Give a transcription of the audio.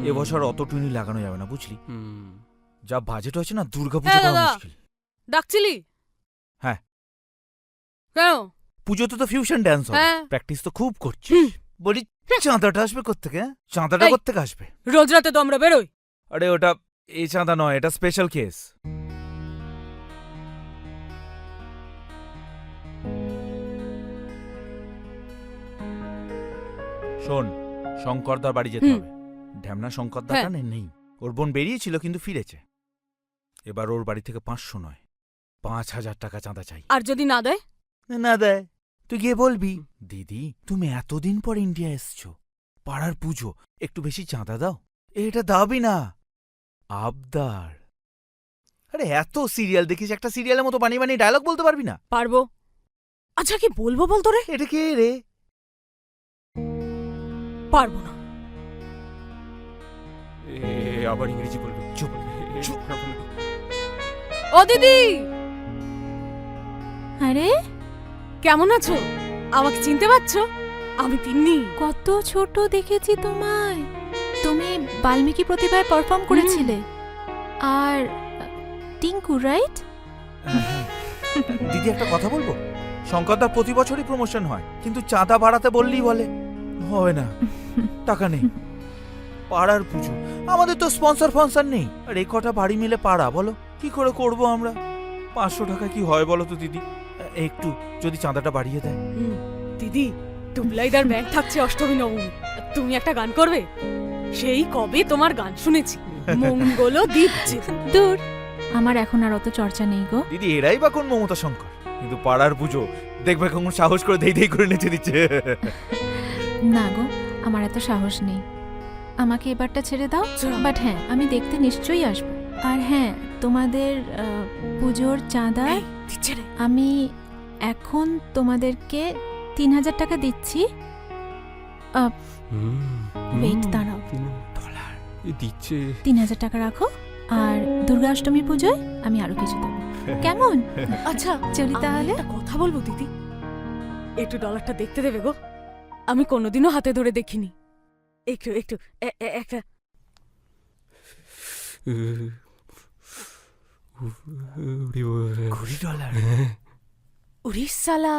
এবছর অত টুনি লাগানো যাবে না, বুঝলি? যা বাজেট হচ্ছে না, দুর্গাপুজো হ্যাঁ, করা দাদা। মুশকিল। ডাকছিলি? হ্যাঁ। কেন? পুজোতে তো ফিউশন ড্যান্স হবে, হ্যাঁ। প্র্যাকটিস তো খুব করছিস। বলি চাঁদাটা আসবে কোত্থেকে? চাঁদাটা এই। কোত্থেকে আসবে? রোজ রাতে তো আমরা বেরোই। আরে ওটা এই চাঁদা নয়, এটা স্পেশাল কেস। শোন, শঙ্করদার বাড়ি যেতে হবে। ঢ্যামনা শঙ্করদাটা নেই, ওর বোন বেরিয়েছিল কিন্তু ফিরেছে। এবার ওর বাড়ি থেকে 500 নয় 5,000 টাকা চাঁদা চাই। আর যদি না দেয়? না দেয়, তুই গিয়ে বলবি, দিদি তুমি এতদিন পর ইন্ডিয়া এসছো, পাড়ার পুজো, একটু বেশি চাঁদা দাও। এটা দাবি না, আবদার। আরে এত সিরিয়াল দেখিস, একটা সিরিয়ালের মতো বানিয়ে বানিয়ে ডায়লগ বলতে পারবি না? পারবো। আচ্ছা, কি বলবো বলতো রে? এটা কে রে? পারবো না। আবার ইংরেজি বলবি? চুপ চুপ। ও দিদি, আরে কেমন আছো? আমাকে চিনতে পারছো? আমি তিন্নি। কত ছোট দেখেছি তোমায়। তুমি বাল্মীকি প্রতিভায় পারফর্ম করেছিলে। আর টিঙ্কু, রাইট? দিদি একটা কথা বলবো, শঙ্করদার প্রতি বছরই প্রমোশন হয়, কিন্তু চাঁদা বাড়াতে বললেই বলে হবে না, টাকা নেই। পাড়ার পুজো, আমাদের তো স্পন্সর ফন্সর নেই। আর এই কটা বাড়ি মিলে পাড়া, বলো কি করে করব আমরা? 500 টাকা কি হয় বলো তো দিদি? একটু যদি চাঁদাটা বাড়িয়ে দেয়। দিদি, টুবলাইদার ব্যাংক থাকছে অষ্টমী নবমী, তুমি একটা গান করবে? সেই কবে তোমার গান শুনেছি, মঙ্গল দিচ্ছে। দূর, আমার এখন আর অত চর্চা নেই গো। দিদি এরাই বা কোন মমতা শঙ্কর? কিন্তু পাড়ার পুজো দেখবে কোন সাহস করে দেই করে নেচে দিচ্ছে। না গো, আমার এত সাহস নেই। আমাকে এবারটা ছেড়ে দাও। বাট হ্যাঁ, আমি দেখতে নিশ্চয়ই আসবো। আর হ্যাঁ, তোমাদের পুজোর চাঁদা দিচ্ছে রে। আমি এখন তোমাদেরকে 3,000 টাকা দিচ্ছি। ওয়েট, দাঁড়াও। দিচ্ছে 3,000 টাকা রাখো। আর দুর্গা অষ্টমী পুজোয় আমি আরো কিছু দেবো, কেমন? আচ্ছা, চলি আমি তাহলে। একটা কথা বলবো দিদি, একটু ডলারটা দেখতে দেবে গো? আমি কোনোদিনও হাতে ধরে দেখিনি। একটু একটু একটা। $20 উড়িষ্যালা।